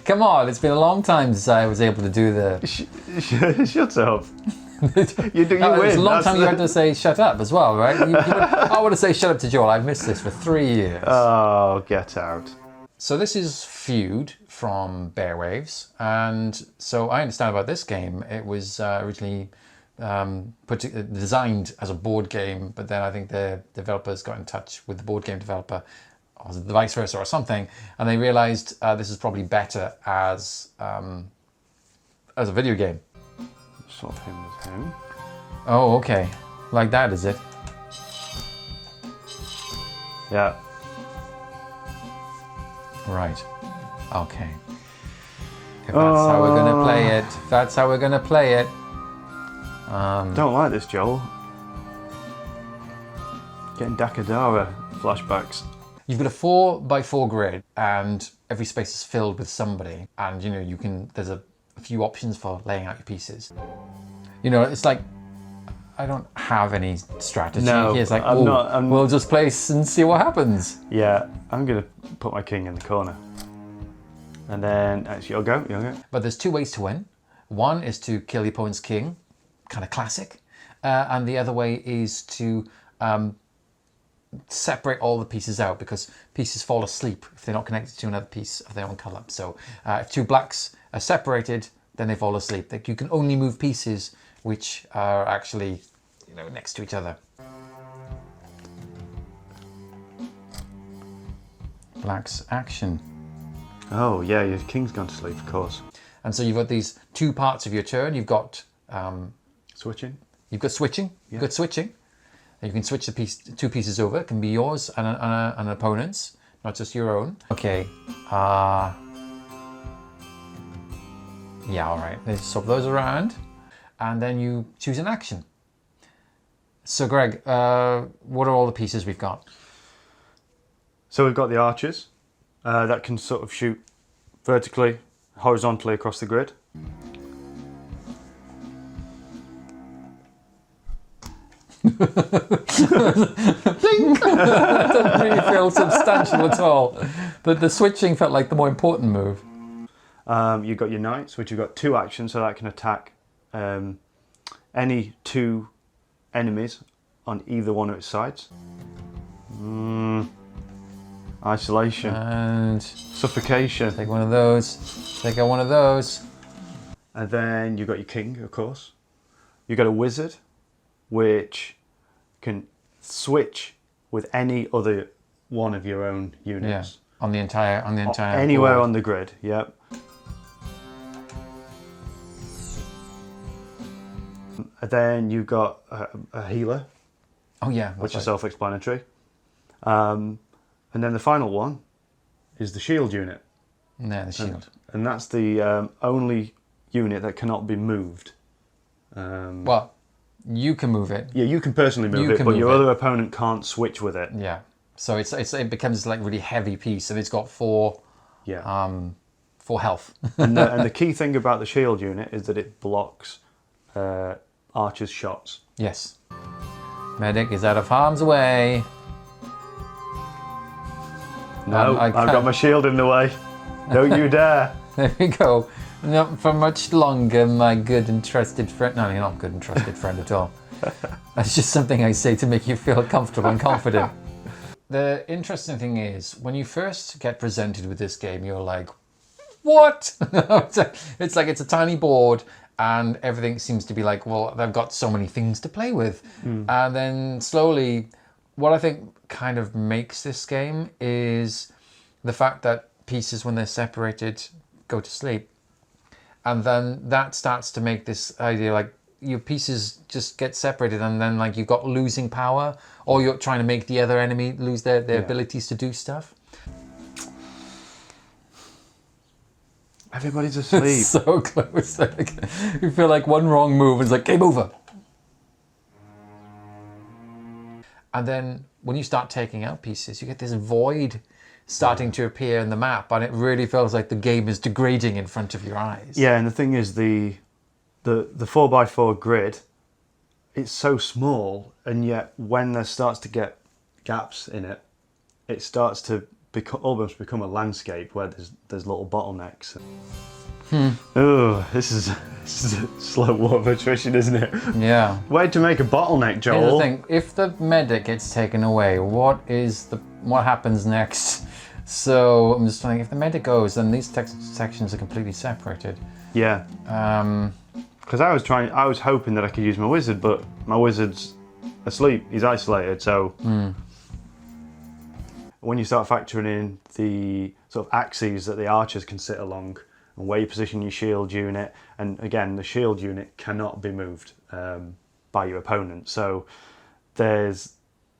Come on, it's been a long time since I was able to do the... Shut up. You It's win. a long That's time you had to say shut up as well, right? I want to say shut up to Joel. I've missed this for 3 years. Oh, get out. So this is Feud from Bearwaves, and so I understand about this game. It was originally designed as a board game, but then I think the developers got in touch with the board game developer, or the vice versa or something, and they realized this is probably better as a video game. Swap him with him. Oh, okay. Like that, is it? Yeah. Right. Okay. If that's how we're going to play it. If that's how we're going to play it. Don't like this, Joel. Getting Dakadara flashbacks. You've got a 4x4 grid, and every space is filled with somebody, and you know there's a few options for laying out your pieces. You know, it's like I don't have any strategy. No, It's like, we'll just place and see what happens. Yeah, I'm gonna put my king in the corner, and then actually you'll go. But there's 2 ways to win. One is to kill the opponent's king, kind of classic, and the other way is to separate all the pieces out, because pieces fall asleep if they're not connected to another piece of their own colour. So if 2 blacks are separated, then they fall asleep. Like, you can only move pieces which are actually, you know, next to each other. Black's action. Oh yeah, your king's gone to sleep, of course. And so you've got these 2 parts of your turn. You've got Switching. You've got switching. Yeah. You've got switching. And you can switch the 2 pieces over. It can be yours and an opponent's, not just your own. Okay. Yeah, all right. Let's swap those around, and then you choose an action. So, Greg, what are all the pieces we've got? So we've got the archers that can sort of shoot vertically, horizontally across the grid. That doesn't really feel substantial at all. But the switching felt like the more important move. You've got your knights, which have got 2 actions, so that can attack any 2 enemies on either one of its sides. Isolation. And Suffocation. take one of those. Take out one of those. And then you've got your king, of course. You've got a wizard, which can switch with any other one of your own units. Yeah, on the entire anywhere board. on the grid. Yep. And then you've got a healer, Oh yeah, which is right. self-explanatory. And then the final one is the shield unit. Yeah, the shield. And that's the only unit that cannot be moved. Well, you can move it. Yeah, you can personally move it, but your other opponent can't switch with it. Yeah. So it becomes like a really heavy piece, and it's got 4 health. And the key thing about the shield unit is that it blocks archers' shots. Yes. Medic is out of harm's way. No, I've got my shield in the way. Don't you dare. There we go. Not for much longer, my good and trusted friend. No, you're not good and trusted friend at all. That's just something I say to make you feel comfortable and confident. The interesting thing is, when you first get presented with this game, you're like, what? It's like it's a tiny board, and everything seems to be like, well, they've got so many things to play with. And then slowly, what I think kind of makes this game is the fact that pieces, when they're separated, go to sleep. And then that starts to make this idea like your pieces just get separated, and then like you've got losing power, or you're trying to make the other enemy lose their abilities to do stuff. Everybody's asleep. So close. Like, you feel like one wrong move is like game over. And then when you start taking out pieces, you get this void starting to appear in the map, and it really feels like the game is degrading in front of your eyes. Yeah, and the thing is, the 4x4 grid, it's so small, and yet when there starts to get gaps in it, it starts to almost become a landscape where there's little bottlenecks. Oh, this is a slow war of attrition, isn't it? Yeah. Way to make a bottleneck, Joel. Here's the thing: if the medic gets taken away, what happens next? So I'm just thinking, if the medic goes, then these sections are completely separated. Yeah. Because I was hoping that I could use my wizard, but my wizard's asleep. He's isolated, so. When you start factoring in the sort of axes that the archers can sit along, and where you position your shield unit, and again, the shield unit cannot be moved by your opponent. So there's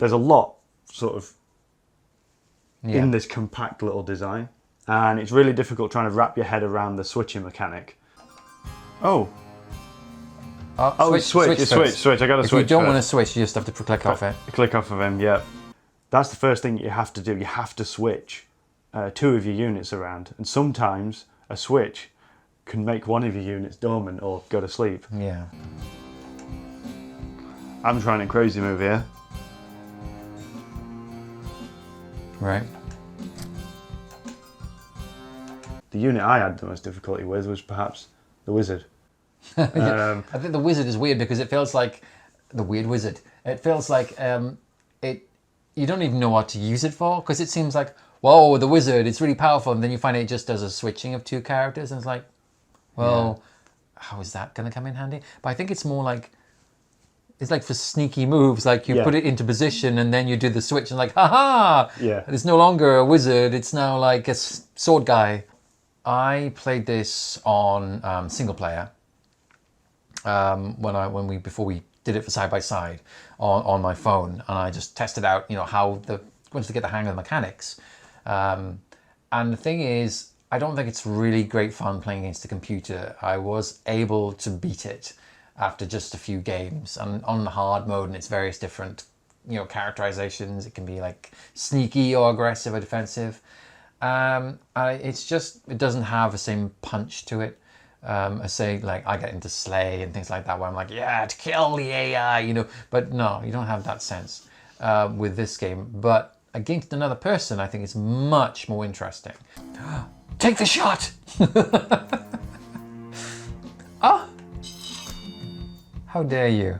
a lot sort of in this compact little design, and it's really difficult trying to wrap your head around the switching mechanic. Switch. I got to switch. If you don't want to switch, you just have to click off it. Click off of him, yeah. That's the first thing you have to do. You have to switch 2 of your units around, and sometimes a switch can make one of your units dormant or go to sleep. Yeah. I'm trying a crazy move here. Right. The unit I had the most difficulty with was perhaps the wizard. I think the wizard is weird because it feels like the weird wizard. It feels like you don't even know what to use it for, because it seems like, whoa, the wizard, it's really powerful, and then you find it just does a switching of 2 characters, and it's like, well, how is that going to come in handy? But I think it's more like, it's like for sneaky moves, like you put it into position and then you do the switch and like, haha! Yeah. It's no longer a wizard, it's now like a sword guy. I played this on single player before we did it for side by side on my phone, and I just tested out, how once to get the hang of the mechanics. And the thing is, I don't think it's really great fun playing against the computer. I was able to beat it after just a few games, and on the hard mode and its various different, characterizations. It can be like sneaky or aggressive or defensive. It doesn't have the same punch to it. As say, like I get into Slay and things like that, where I'm like, yeah, to kill the AI, but no, you don't have that sense with this game. But against another person, I think it's much more interesting. Take the shot! Oh! How dare you?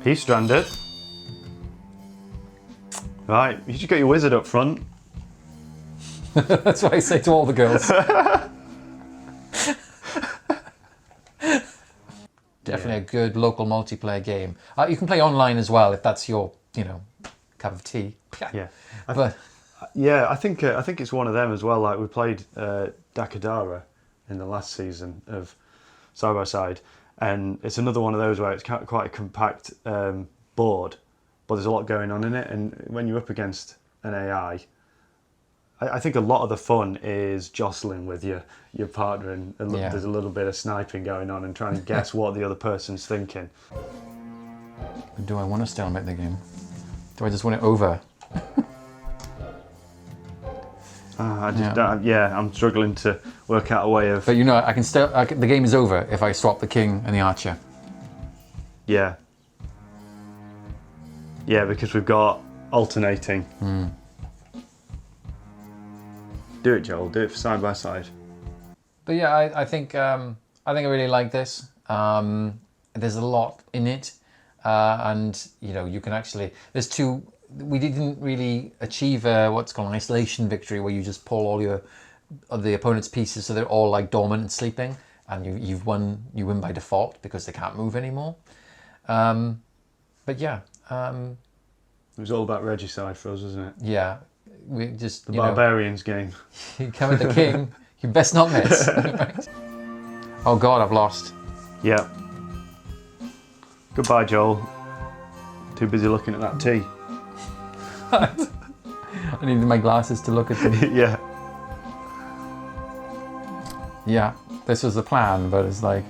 He's stranded. Right, you should get your wizard up front. That's what I say to all the girls. Definitely a good local multiplayer game. You can play online as well if that's your, cup of tea. Yeah, I think it's one of them as well. Like we played Dakadara in the last season of Side by Side, and it's another one of those where it's quite a compact board, but there's a lot going on in it. And when you're up against an AI, I think a lot of the fun is jostling with your partner, and there's a little bit of sniping going on and trying to guess what the other person's thinking. Do I want to stalemate the game? Do I just want it over? I'm struggling to work out a way of. But I can still. The game is over if I swap the king and the archer. Yeah. Yeah, because we've got alternating. Do it, Joel. Do it for Side by Side. But yeah, I think I really like this. There's a lot in it, and you can actually. There's 2. We didn't really achieve what's called an isolation victory, where you just pull all of the opponent's pieces, so they're all like dormant and sleeping, and you win by default because they can't move anymore. But yeah, it was all about regicide for us, wasn't it? Yeah, we just the barbarians game. You come at the king, you best not miss. Right? Oh God, I've lost. Yeah. Goodbye, Joel. Too busy looking at that tea. I needed my glasses to look at them. Yeah. Yeah, this was the plan, but it's like...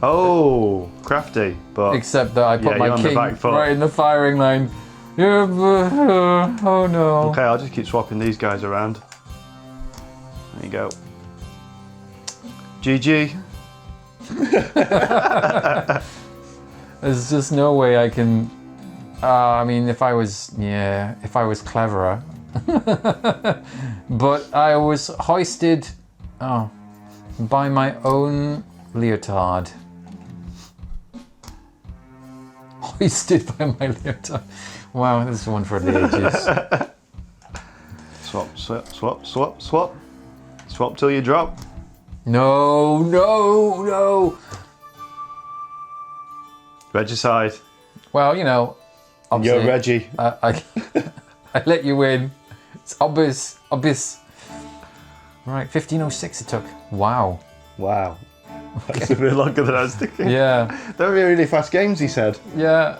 Oh, crafty, but... Except that I put my king right in the firing line. Yeah, oh no. Okay, I'll just keep swapping these guys around. There you go. GG. There's just no way I can... if I was cleverer, But I was hoisted by my own leotard. Hoisted by my leotard. Wow, this is one for the ages. Swap, swap, swap, swap, swap. Swap till you drop. No, no, no. Regicide. Well, you know, obviously, You're Reggie. I let you win. It's obvious. Right, 1506 it took. Wow. Wow. That's a bit longer than I was thinking. Yeah. They were really fast games, he said. Yeah.